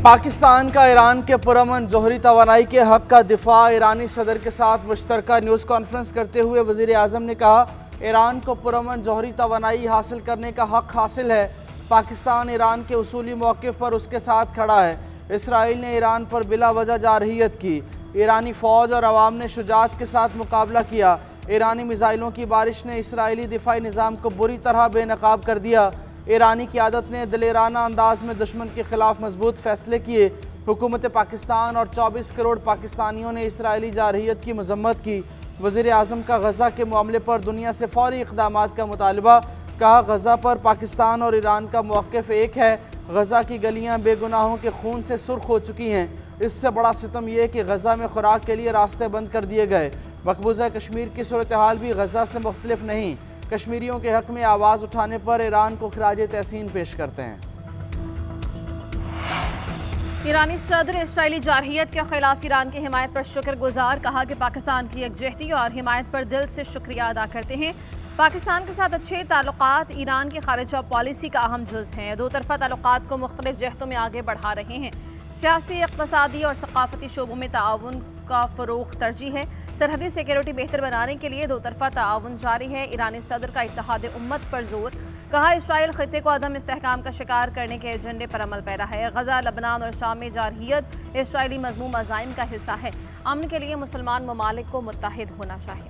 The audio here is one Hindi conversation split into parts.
पाकिस्तान का ईरान के पुरअमन जौहरी तवानाई के हक का दिफा। ईरानी सदर के साथ मुश्तरका न्यूज़ कॉन्फ्रेंस करते हुए वज़ीर आज़म ने कहा, ईरान को पुरअमन जौहरी तवानाई हासिल करने का हक हासिल है। पाकिस्तान ईरान के उसूली मौक़िफ़ पर उसके साथ खड़ा है। इसराइल ने ईरान पर बिला वजह जारहियत की। ईरानी फ़ौज और अवाम ने शुजाअत के साथ मुकाबला किया। ईरानी मिसाइलों की बारिश ने इसराइली दिफाई निज़ाम को बुरी तरह बेनकाब कर दिया। ईरानी क़यादत ने दिलेराना अंदाज में दुश्मन के खिलाफ मजबूत फैसले किए। हुकूमत पाकिस्तान और 24 करोड़ पाकिस्तानियों ने इसराइली जारहियत की मजम्मत की। वज़ीर आज़म का गज़ा के मामले पर दुनिया से फौरी इक़दामात का मुतालबा। कहा, गज़ा पर पाकिस्तान और ईरान का मौक़िफ़ एक है। गज़ा की गलियाँ बेगुनाहों के खून से सुर्ख हो चुकी हैं। इससे बड़ा सितम यह कि गज़ा में खुराक के लिए रास्ते बंद कर दिए गए। मकबूजा कश्मीर की सूरत हाल भी गज़ा से मुख्तलिफ नहीं। कश्मीरियों के हक़ में आवाज़ उठाने पर ईरान को खिराज तहसीन पेश करते हैं। ईरानी सदर इसराइली जारहियत के खिलाफ ईरान की हिमायत पर शुक्रगुजार। कहा कि पाकिस्तान की यकजहती और हिमायत पर दिल से शुक्रिया अदा करते हैं। पाकिस्तान के साथ अच्छे ताल्लुकात ईरान की खारिजा पॉलिसी का अहम जुज़ हैं। दो तरफ़ा ताल्लुकात को मुख्तलिफ जहतों में आगे बढ़ा रहे हैं। सियासी, इक़्तिसादी और सक़ाफ़ती शोबों में ताउन का फ़रोग़ तरजीह है। सरहदी सिक्योरिटी बेहतर बनाने के लिए दो तरफ़ा ताउन जारी है। ईरानी सदर का इत्तेहाद उम्मत पर जोर। कहा, इसराइल ख़ित्ते को अदम इस्तेहकाम का शिकार करने के एजेंडे पर अमल पैरा है। गज़ा, लबनान और शाम में जारहियत इसराइली मज़मूम अज़ाइम का हिस्सा है। अमन के लिए मुसलमान ममालिक को मुत्तहिद होना चाहिए।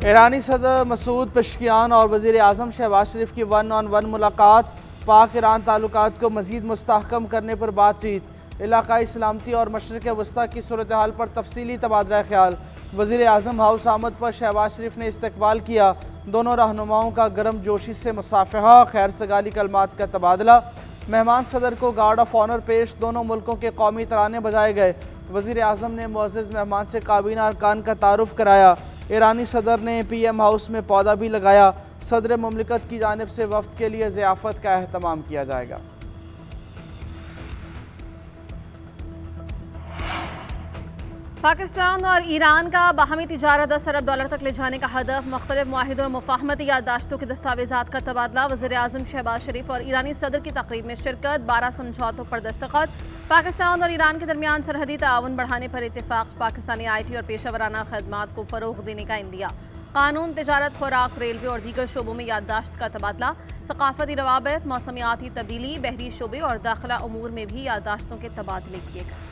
ईरानी सदर मसूद पेशकियान और वज़ीर आज़म शहबाज शरीफ की 1-on-1 मुलाकात। पाक ईरान ताल्लुकात को मज़ीद मुस्तहकम करने पर बातचीत। इलाकाई सलामती और मशरिक़ वस्ता की सूरत हाल पर तफसीली तबादला ख्याल। वज़ीर आज़म हाउस आमद पर शहबाज शरीफ ने इस्तकबाल किया। दोनों रहनुमाओं का गर्म जोशी से मुसाफ़हा, खैर सगाली कलमात का तबादला। मेहमान सदर को गार्ड ऑफ ऑनर पेश। दोनों मुल्कों के कौमी तराने बजाए गए। वज़ीर आज़म ने मुअज़्ज़ज़ मेहमान से काबीना अरकान का तारुफ कराया। ईरानी सदर ने PM हाउस में पौधा भी लगाया। सदर मुमलिकत की जानिब से वफ़द के लिए ज़ियाफ़त का एहतमाम किया जाएगा। पाकिस्तान और ईरान का बाहमी तिजारत 10 अरब डॉलर तक ले जाने का हदफ। मुख्तलिफ मुआहिदों और मुफाहमती याददाश्तों के दस्तावेज़ात का तबादला। वज़ीर आज़म शहबाज शरीफ और ईरानी सदर की तकरीब में शिरकत। 12 समझौतों पर दस्तखत। पाकिस्तान और ईरान के दरमियान सरहदी ताउन बढ़ाने पर इत्तेफाक। पाकिस्तानी IT और पेशा वराना खदमात को फ़रोग़ देने का इंदिया। कानून, तिजारत, खुराक, रेलवे और दीगर शोबों में याददाश्त का तबादला। सकाफती रवाबत, मौसमियाती तब्दीली, बहरी शोबे और दाखिला उमूर में भी याददाश्तों के तबादले किए गए।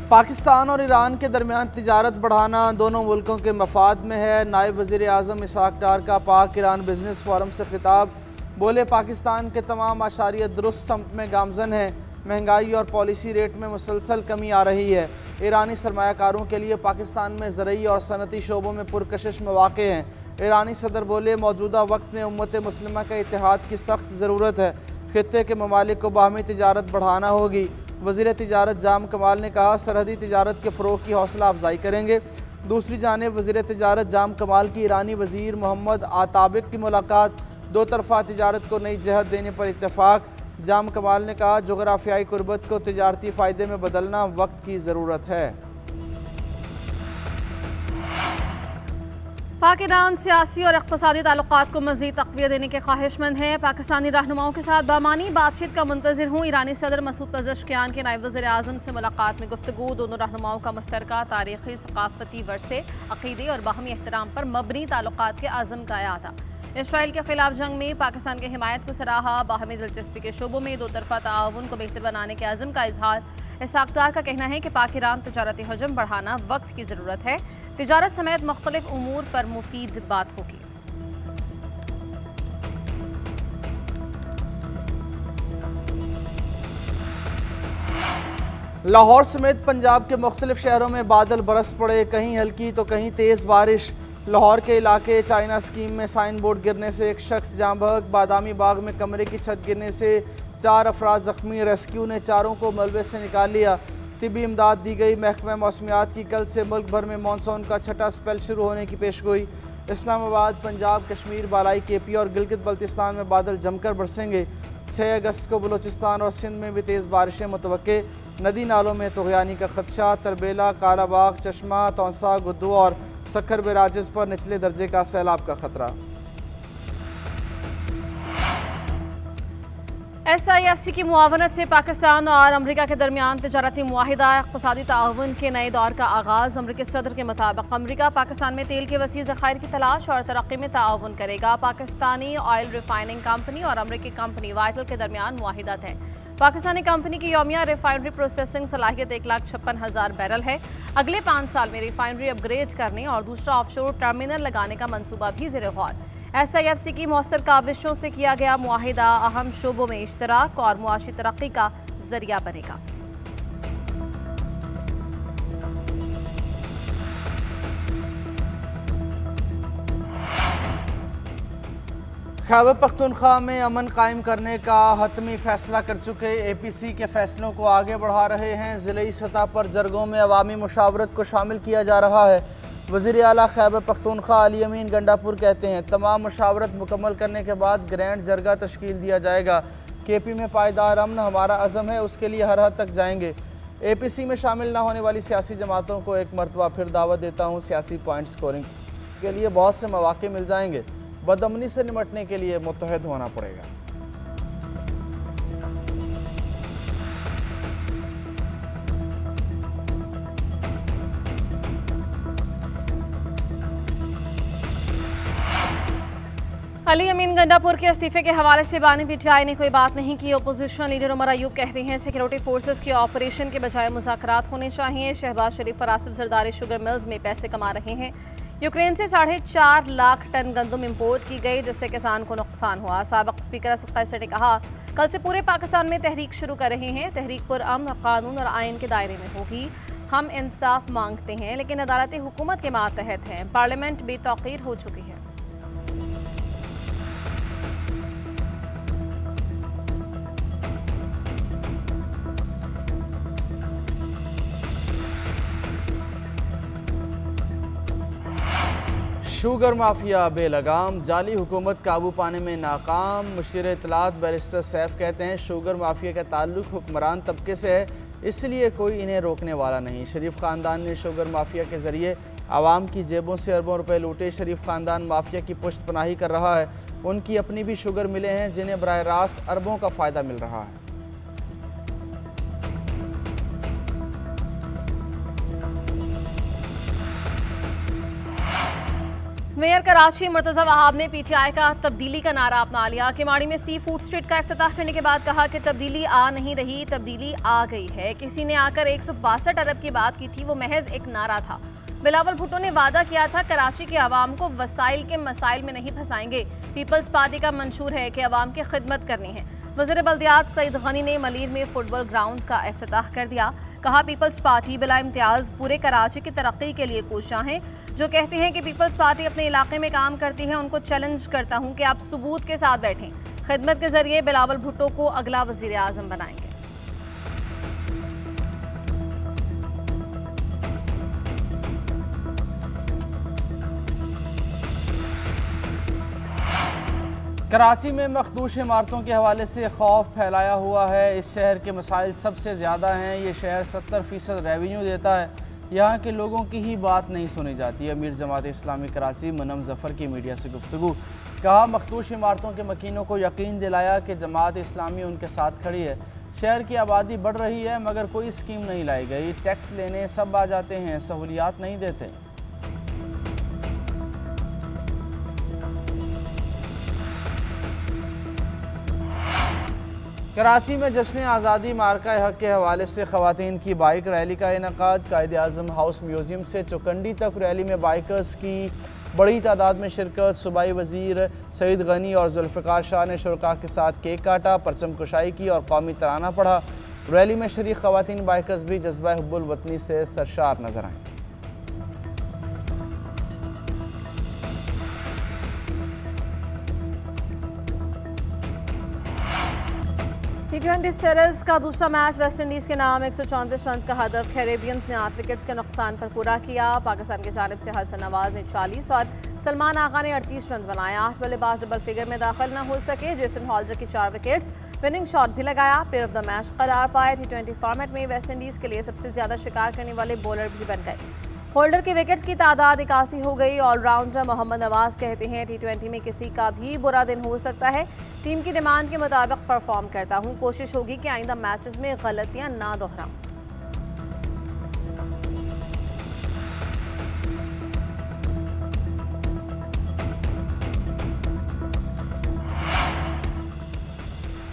पाकिस्तान और ईरान के दरमियान तिजारत बढ़ाना दोनों मुल्कों के मफाद में है। नायब वज़ीर आज़म इसहाक़ डार का पाक ईरान बिजनेस फोरम से खिताब। बोले, पाकिस्तान के तमाम आशारियत दुरुस्त समत में गामजन है। महंगाई और पॉलिसी रेट में मुसलसल कमी आ रही है। ईरानी सरमायाकारों के लिए पाकिस्तान में ज़रई और सनती शोबों में पुरकशिश मौक़े हैं। ईरानी सदर बोले, मौजूदा वक्त में उम्मत मुस्लिमा के इत्तेहाद की सख्त ज़रूरत है। खित्ते के ममालिक को बाहमी तिजारत बढ़ाना होगी। वज़ीर तिजारत जाम कमाल ने कहा, सरहदी तिजारत के फ़रोग़ की हौसला अफजाई करेंगे। दूसरी जानिब वज़ीर तिजारत जाम कमाल की ईरानी वज़ीर मोहम्मद आताबिक की मुलाकात। दो तरफ़ा तिजारत को नई जहत देने पर इत्तेफाक। जाम कमाल ने कहा, जोग्राफियाई कुर्बत को तिजारती फ़ायदे में बदलना वक्त की ज़रूरत है। पाक ईरान सियासी और इक़्तिसादी ताल्लुकात को मज़ीद तक़वियत देने के ख्वाहिशमंद हैं। पाकिस्तानी रहनुमाओं के साथ बामानी बातचीत का मुंतज़िर हूँ। ईरानी सदर मसूद पेशकियान के नायब वज़ीर आज़म से मुलाकात में गुफ्तगू। दोनों रहनुमाओं का मुश्तरका तारीख़ी, सक़ाफ़ती वरसे, अक़ीदे और बाहमी एहतराम पर मबनी ताल्लुकात के आज़म का अयादा। इसराइल के खिलाफ जंग में पाकिस्तान की हिमायत को सराहा। बाहमी दिलचस्पी के शोबों में दो तरफ़ा ताउन को बेहतर बनाने के आज़म का इजहार। इसहाक़ डार का कहना है कि पाक ईरान तिजारती हजम बढ़ाना वक्त की ज़रूरत है। तिजारत समेत मुख्तलिफ उमूर पर मुफीद बात होगी। लाहौर समेत पंजाब के मुख्तलिफ शहरों में बादल बरस पड़े। कहीं हल्की तो कहीं तेज़ बारिश। लाहौर के इलाके चाइना स्कीम में साइन बोर्ड गिरने से एक शख्स जाँ बहक। बादामी बाग में कमरे की छत गिरने से 4 अफराद ज़ख्मी। रेस्क्यू ने चारों को मलबे से निकाल लिया। तिबी इमदाद दी गई। महकमा मौसमियात की कल से मुल्क भर में मानसून का छठा स्पेल शुरू होने की पेशगोई। इस्लामाबाद, पंजाब, कश्मीर, बालाई KP और गिलगित बल्तिस्तान में बादल जमकर बरसेंगे। 6 अगस्त को बलूचिस्तान और सिंध में भी तेज़ बारिशें मुतवक्के। नदी नालों में तुग़यानी का खदशा। तरबेला, कालाबाग, चश्मा, तौसा, गुद्दू और सक्खर बैराजेस पर निचले दर्जे का सैलाब का खतरा। SIFC की मुआवनत से पाकिस्तान और अमरीका के दरमियान तिजारती मुआहिदा इक़्तिसादी ताउन के नए दौर का आगाज़। अमरीकी सदर के मुताबिक अमरीका पाकिस्तान में तेल के वसी ज़खायर की तलाश और तरक्की में ताउन करेगा। पाकिस्तानी ऑयल रिफाइनिंग कंपनी और अमरीकी कंपनी वाइटल के दरमियान मुआहिदा है। पाकिस्तानी कंपनी की यौमिया रिफाइनरी प्रोसेसिंग सलाहियत 1,56,000 बैरल है। अगले 5 साल में रिफाइनरी अपग्रेड करने और दूसरा ऑफशोर टर्मिनल लगाने का मनसूबा भी ज़ेरे गौर। SIFC की मौसर काविशों से किया गया मुआहिदा अहम शोबों में इश्तराक और मुआशी तरक्की का जरिया बनेगा। खैबर पख्तूनख्वा में अमन कायम करने का हतमी फैसला कर चुके APC के फैसलों को आगे बढ़ा रहे हैं। ज़िले सतह पर जरगों में अवामी मुशावरत को शामिल किया जा रहा है। वज़ीर आला खैबर पख्तूनख्वा अली अमीन गंडापुर कहते हैं तमाम मुशावरत मुकम्मल करने के बाद ग्रैंड जरगा तश्कील दिया जाएगा। KP में पायदार अमन हमारा अज़म है, उसके लिए हर हद तक जाएंगे। APC में शामिल न होने वाली सियासी जमातों को एक मरतबा फिर दावत देता हूँ, सियासी पॉइंट स्कोरिंग के लिए बहुत से मौके मिल जाएंगे। बदअमनी से निपटने के लिए मुत्तहद होना पड़ेगा। अली अमीन गंडापुर के इस्तीफे के हवाले से बानी PTI ने कोई बात नहीं की। अपोजिशन लीडर उमर अयूब कहते हैं सिक्योरिटी फोर्सेस के ऑपरेशन के बजाय मुज़ाकरात होने चाहिए। शहबाज शरीफ और आसिफ जरदारी शुगर मिल्स में पैसे कमा रहे हैं। यूक्रेन से 4.5 लाख टन गंदम इंपोर्ट की गई, जिससे किसान को नुकसान हुआ। साबिक स्पीकर असद कैसर ने कहा कल से पूरे पाकिस्तान में तहरीक शुरू कर रहे हैं। तहरीक पुरअमन, कानून और आइन के दायरे में होगी। हम इंसाफ मांगते हैं लेकिन अदालती हुकूमत के मातहत हैं। पार्लियामेंट बेतौकीर हो चुकी है। शुगर माफिया बेलगाम, जाली हुकूमत काबू पाने में नाकाम। मुशीर इत्तलात बैरिस्टर सैफ कहते हैं शुगर माफिया का ताल्लुक हुक्मरान तबके से है, इसलिए कोई इन्हें रोकने वाला नहीं। शरीफ ख़ानदान ने शुगर माफिया के ज़रिए आवाम की जेबों से अरबों रुपए लूटे। शरीफ ख़ानदान माफिया की पुश्त पनाही कर रहा है। उनकी अपनी भी शुगर मिले हैं जिन्हें बराह रास्त अरबों का फ़ायदा मिल रहा है। मेयर कराची मुर्तज़ा वहाब ने PTI का तब्दीली का नारा अपना लिया। किमाड़ी में सी फूड स्ट्रीट का इफ्तिताह करने के बाद कहा कि तब्दीली आ नहीं रही, तब्दीली आ गई है। किसी ने आकर 162 अरब की बात की थी, वो महज एक नारा था। बिलावल भुट्टो ने वादा किया था कराची के आवाम को वसाइल के मसाइल में नहीं फंसाएंगे। पीपल्स पार्टी का मंशूर है कि आवाम की खिदमत करनी है। वज़ीर बल्दियात सईद गनी ने मलीर में फुटबॉल ग्राउंड का इफ्तिताह कर दिया। कहा पीपल्स पार्टी बिला इम्तियाज़ पूरे कराची की तरक्की के लिए कोशां हैं। जो कहते हैं कि पीपल्स पार्टी अपने इलाके में काम करती है, उनको चैलेंज करता हूं कि आप सबूत के साथ बैठें। खिदमत के जरिए बिलावल भुट्टो को अगला वज़ीर आज़म बनाएंगे। कराची में मखदूश इमारतों के हवाले से खौफ फैलाया हुआ है। इस शहर के मसाइल सबसे ज़्यादा हैं। ये शहर 70% रेवेन्यू देता है, यहाँ के लोगों की ही बात नहीं सुनी जाती। अमीर जमात इस्लामी कराची मनम जफ़र की मीडिया से गुफ्तगू। कहा मखदूश इमारतों के मकीनों को यकीन दिलाया कि जमात इस्लामी उनके साथ खड़ी है। शहर की आबादी बढ़ रही है मगर कोई स्कीम नहीं लाई गई। टैक्स लेने सब आ जाते हैं, सहूलियात नहीं देते। कराची में जश्न आज़ादी मार्का हक के हवाले से ख़वातीन की बाइक रैली का इनेकाद। कायदे आज़म हाउस म्यूज़ियम से चौकंडी तक रैली में बाइकर्स की बड़ी तादाद में शिरकत। सूबाई वज़ीर सईद गनी और जुल्फ़िकार शाह ने शुरका के साथ केक काटा, परचम कुशाई की और कौमी तराना पढ़ा। रैली में शरीक ख़वातीन बाइकर्स भी जज्बा हुब्बुल वतनी से सरशार नजर आए। T20 सीरीज का दूसरा मैच वेस्टइंडीज के नाम 134 रन का हदफ कैरेबियंस ने 8 विकेट्स के नुकसान पर पूरा किया। पाकिस्तान की जानिब से हसन नवाज ने 40 और सलमान आगा ने 38 रन बनाए। 8 बल्लेबाज डबल फिगर में दाखिल न हो सके। जेसन हॉल्डर की 4 विकेट्स, विनिंग शॉट भी लगाया। प्लेयर ऑफ द मैच करार पाए। T20 फॉर्मेट में वेस्टइंडीज के लिए सबसे ज्यादा शिकार करने वाले बॉलर भी बन गए। होल्डर की विकेट्स की तादाद 81 हो गई। ऑलराउंडर मोहम्मद नवाज कहते हैं T20 में किसी का भी बुरा दिन हो सकता है। टीम की डिमांड के मुताबिक परफॉर्म करता हूं। कोशिश होगी कि आइंदा मैचेस में गलतियां ना दोहराऊं।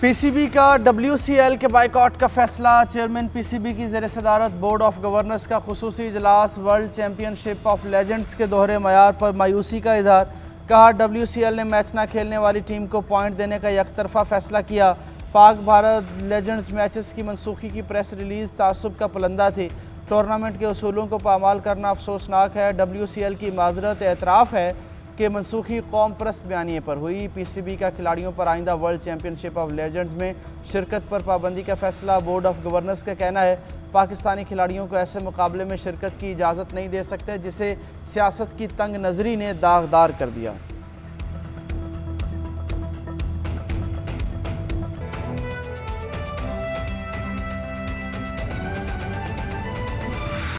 पीसीबी का WCL के बाइकआउट का फैसला। चेयरमैन पीसीबी की ज़ेर सदारत बोर्ड ऑफ गवर्नर्स का खुसूसी इजलास। वर्ल्ड चैम्पियनशिप ऑफ लेजेंड्स के दोहरे मयार पर मायूसी का इजहार। कहा WCL ने मैच ना खेलने वाली टीम को पॉइंट देने का यकतरफा फैसला किया। पाक भारत लेजेंड्स मैचेस की मनसूखी की प्रेस रिलीज़ तासुब का पुलंदा थी। टूर्नामेंट के उसूलों को पामाल करना अफसोसनाक है। WCL की माजरत एतराफ़ है कि मनसूखी कौम परस्त बयानिए पर हुई। पीसीबी का खिलाड़ियों पर आइंदा वर्ल्ड चैम्पियनशिप ऑफ लेजेंड्स में शिरकत पर पाबंदी का फैसला। बोर्ड ऑफ गवर्नर्स का कहना है पाकिस्तानी खिलाड़ियों को ऐसे मुकाबले में शिरकत की इजाज़त नहीं दे सकते जिसे सियासत की तंग नज़री ने दागदार कर दिया।